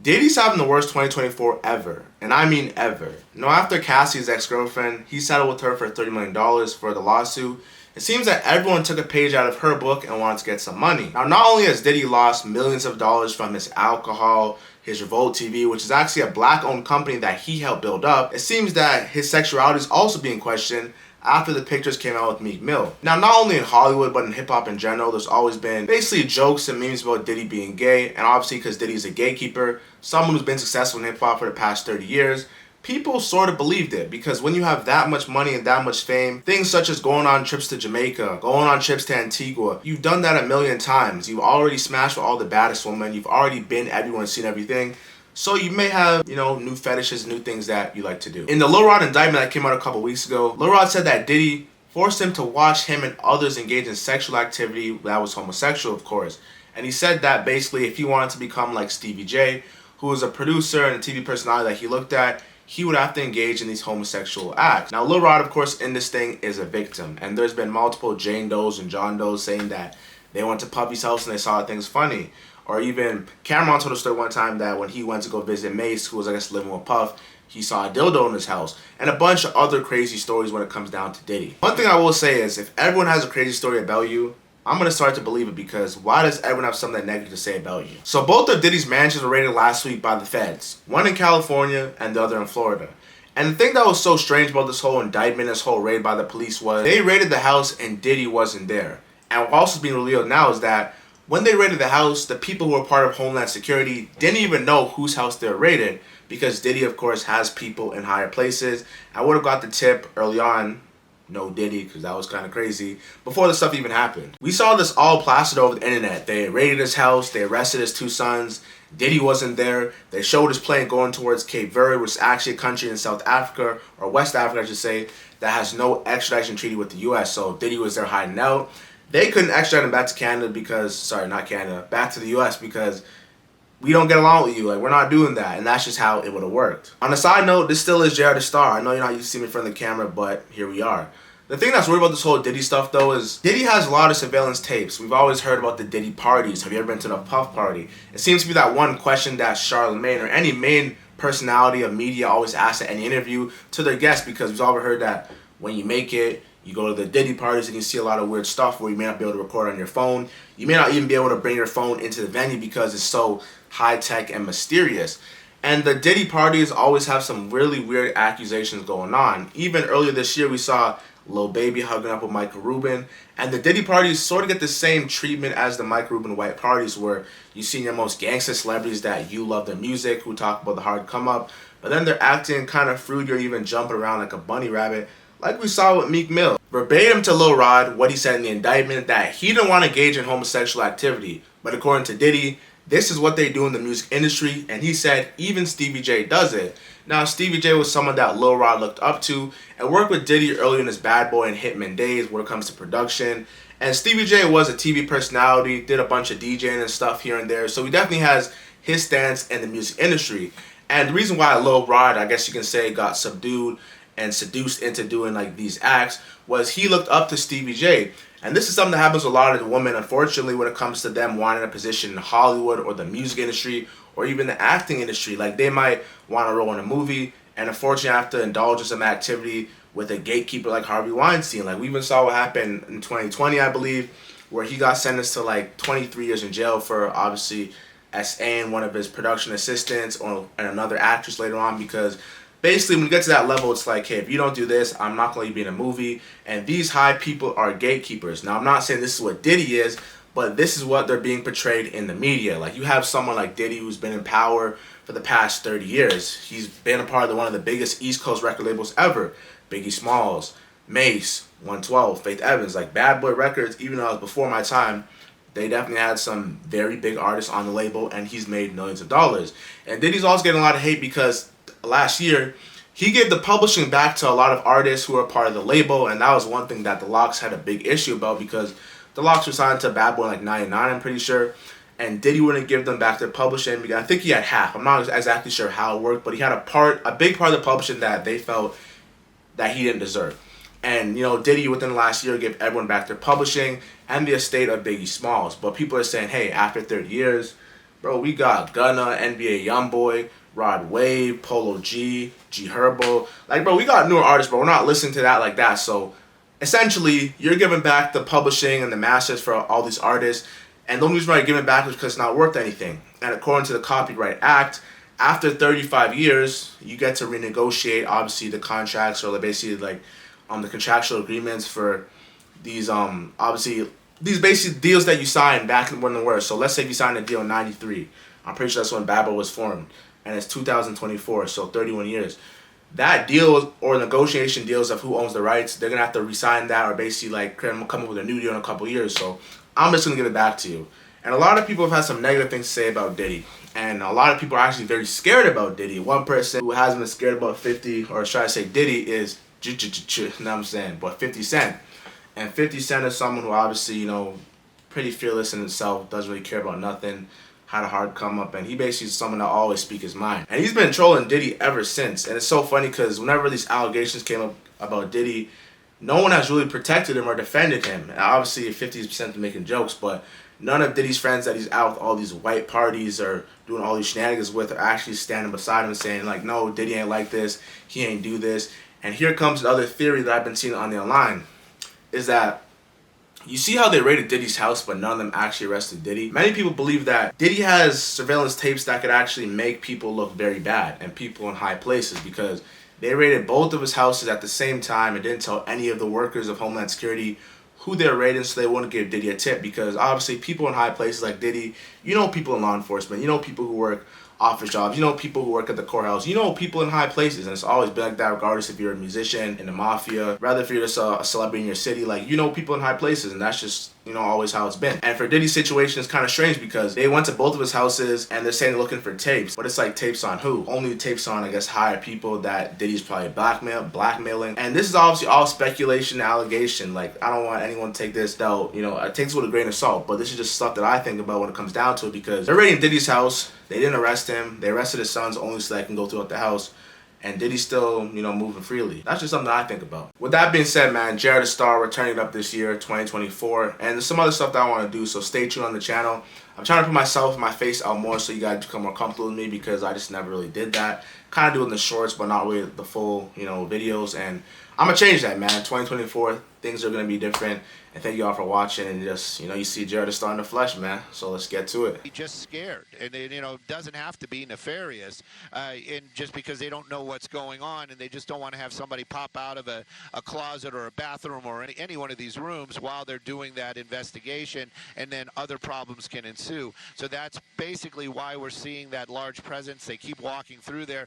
Diddy's having the worst 2024 ever, and I mean ever. After Cassie's ex-girlfriend, he settled with her for $30 million for the lawsuit. It seems that everyone took a page out of her book and wanted to get some money. Now, not only has Diddy lost millions of dollars from his alcohol, his Revolt TV, which is actually a black-owned company that he helped build up, it seems that his sexuality is also being questioned after the pictures came out with Meek Mill. Now, not only in Hollywood, but in hip-hop in general, there's always been basically jokes and memes about Diddy being gay, and obviously because Diddy's a gatekeeper, someone who's been successful in hip-hop for the past 30 years, people sort of believed it, because when you have that much money and that much fame, things such as going on trips to Jamaica, going on trips to Antigua, you've done that a million times. You've already smashed with all the baddest women, you've already been everywhere and seen everything. So you may have, new fetishes, new things that you like to do. In the Lil Rod indictment that came out a couple weeks ago, Lil Rod said that Diddy forced him to watch him and others engage in sexual activity that was homosexual, of course. And he said that basically if he wanted to become like Stevie J, who was a producer and a TV personality that he looked at, he would have to engage in these homosexual acts. Now, Lil Rod, of course, in this thing is a victim. And there's been multiple Jane Does and John Does saying that they went to Puffy's house and they saw things funny. Or even Cameron told a story one time that when he went to go visit Mace, who was, I guess, living with Puff, he saw a dildo in his house. And a bunch of other crazy stories when it comes down to Diddy. One thing I will say is, if everyone has a crazy story about you, I'm going to start to believe it, because why does everyone have something negative to say about you? So both of Diddy's mansions were raided last week by the feds. One in California and the other in Florida. And the thing that was so strange about this whole indictment, this whole raid by the police, was they raided the house and Diddy wasn't there. And what also being revealed now is that when they raided the house, the people who were part of Homeland Security didn't even know whose house they were raided, because Diddy, of course, has people in higher places. I would have got the tip early on, no Diddy, because that was kind of crazy, before the stuff even happened. We saw this all plastered over the internet. They raided his house, they arrested his two sons, Diddy wasn't there, they showed his plane going towards Cape Verde, which is actually a country in South Africa, or West Africa I should say, that has no extradition treaty with the US, so Diddy was there hiding out. They couldn't extradite him back to Canada because, sorry, not Canada, back to the US because we don't get along with you. Like, we're not doing that. And that's just how it would have worked. On a side note, this still is JR the Star. I know you're not used to seeing me in front of the camera, but here we are. The thing that's weird about this whole Diddy stuff, though, is Diddy has a lot of surveillance tapes. We've always heard about the Diddy parties. Have you ever been to the Puff party? It seems to be that one question that Charlamagne or any main personality of media always asks at any interview to their guests, because we've always heard that when you make it, you go to the Diddy parties and you see a lot of weird stuff where you may not be able to record on your phone. You may not even be able to bring your phone into the venue because it's so high-tech and mysterious. And the Diddy parties always have some really weird accusations going on. Even earlier this year, we saw Lil Baby hugging up with Michael Rubin. And the Diddy parties sort of get the same treatment as the Michael Rubin white parties, where you see your most gangster celebrities that you love their music, who talk about the hard come-up, but then they're acting kind of fruity or even jumping around like a bunny rabbit, like we saw with Meek Mill. Verbatim to Lil Rod, what he said in the indictment, that he didn't want to engage in homosexual activity. But according to Diddy, this is what they do in the music industry, and he said even Stevie J does it. Now, Stevie J was someone that Lil Rod looked up to and worked with Diddy early in his Bad Boy and Hitman days when it comes to production. And Stevie J was a TV personality, did a bunch of DJing and stuff here and there, so he definitely has his stance in the music industry. And the reason why Lil Rod, I guess you can say, got subdued and seduced into doing like these acts was he looked up to Stevie J. And this is something that happens with a lot of the women, unfortunately, when it comes to them wanting a position in Hollywood or the music industry or even the acting industry. Like, they might want to role in a movie and unfortunately have to indulge in some activity with a gatekeeper like Harvey Weinstein. Like, we even saw what happened in 2020, I believe, where he got sentenced to like 23 years in jail for obviously SAing one of his production assistants and another actress later on, because basically, when you get to that level, it's like, hey, if you don't do this, I'm not going to be in a movie. And these high people are gatekeepers. Now, I'm not saying this is what Diddy is, but this is what they're being portrayed in the media. Like, you have someone like Diddy who's been in power for the past 30 years. He's been a part of one of the biggest East Coast record labels ever. Biggie Smalls, Mace, 112, Faith Evans. Like, Bad Boy Records, even though it was before my time, they definitely had some very big artists on the label, and he's made millions of dollars. And Diddy's also getting a lot of hate because last year, he gave the publishing back to a lot of artists who are part of the label, and that was one thing that the Lox had a big issue about, because the Lox were signed to Bad Boy in like 99, I'm pretty sure, and Diddy wouldn't give them back their publishing. I think he had half. I'm not exactly sure how it worked, but he had a big part of the publishing that they felt that he didn't deserve. And, Diddy within the last year gave everyone back their publishing and the estate of Biggie Smalls. But people are saying, hey, after 30 years, Bro, we got Gunna, NBA Youngboy, Rod Wave, Polo G, G Herbo. Like, bro, we got newer artists, but we're not listening to that like that. So, essentially, you're giving back the publishing and the masters for all these artists. And the only reason why you're giving back is because it's not worth anything. And according to the Copyright Act, after 35 years, you get to renegotiate, obviously, the contracts or basically, like, the contractual agreements for these, obviously, these basic deals that you signed back when they were. So let's say you signed a deal in 93. I'm pretty sure that's when Babel was formed. And it's 2024, so 31 years. That deal or negotiation deals of who owns the rights, they're going to have to re-sign that or basically like come up with a new deal in a couple years. So I'm just going to give it back to you. And a lot of people have had some negative things to say about Diddy. And a lot of people are actually very scared about Diddy. One person who has been scared about 50, or should I say Diddy, is, you know what I'm saying, but 50 Cent. And 50 Cent is someone who obviously, you know, pretty fearless in himself, doesn't really care about nothing, had a hard come up, and he basically is someone that always speaks his mind. And he's been trolling Diddy ever since. And it's so funny because whenever these allegations came up about Diddy, no one has really protected him or defended him. And obviously 50% making jokes, but none of Diddy's friends that he's out with all these white parties or doing all these shenanigans with are actually standing beside him saying like, no, Diddy ain't like this, he ain't do this. And here comes another theory that I've been seeing on the online, is that you see how they raided Diddy's house, but none of them actually arrested Diddy? Many people believe that Diddy has surveillance tapes that could actually make people look very bad and people in high places, because they raided both of his houses at the same time and didn't tell any of the workers of Homeland Security who they're raiding so they wouldn't give Diddy a tip, because obviously people in high places like Diddy, you know, people in law enforcement, you know, people who work office jobs, you know, people who work at the courthouse, you know, people in high places, and it's always been like that regardless if you're a musician in the mafia, rather if you're just a celebrity in your city, like, you know, people in high places, and that's just, you know, always how it's been. And for Diddy's situation, it's kind of strange because they went to both of his houses and they're saying they're looking for tapes, but it's like tapes on who? Only tapes on, I guess, higher people that Diddy's probably blackmailing. And this is obviously all speculation, allegation. Like, I don't want anyone to take this out, you know, it takes it with a grain of salt, but this is just stuff that I think about when it comes down to it, because they're raiding Diddy's house. They didn't arrest him. They arrested his sons only so they can go throughout the house. And Diddy's still, you know, moving freely. That's just something that I think about. With that being said, man, Jared the Star, we're turning it up this year, 2024. And there's some other stuff that I want to do, so stay tuned on the channel. I'm trying to put myself, my face out more so you guys become more comfortable with me, because I just never really did that. Kind of doing the shorts, but not really the full, you know, videos. And I'm going to change that, man. 2024, things are going to be different. And thank you all for watching. And just, you know, you see Jared the Star in the flesh, man. So let's get to it. Just scared, and it, you know, doesn't have to be nefarious, and just because they don't know what's going on and they just don't want to have somebody pop out of a closet or a bathroom or any one of these rooms while they're doing that investigation, and then other problems can ensue. So that's basically why we're seeing that large presence. They keep walking through there.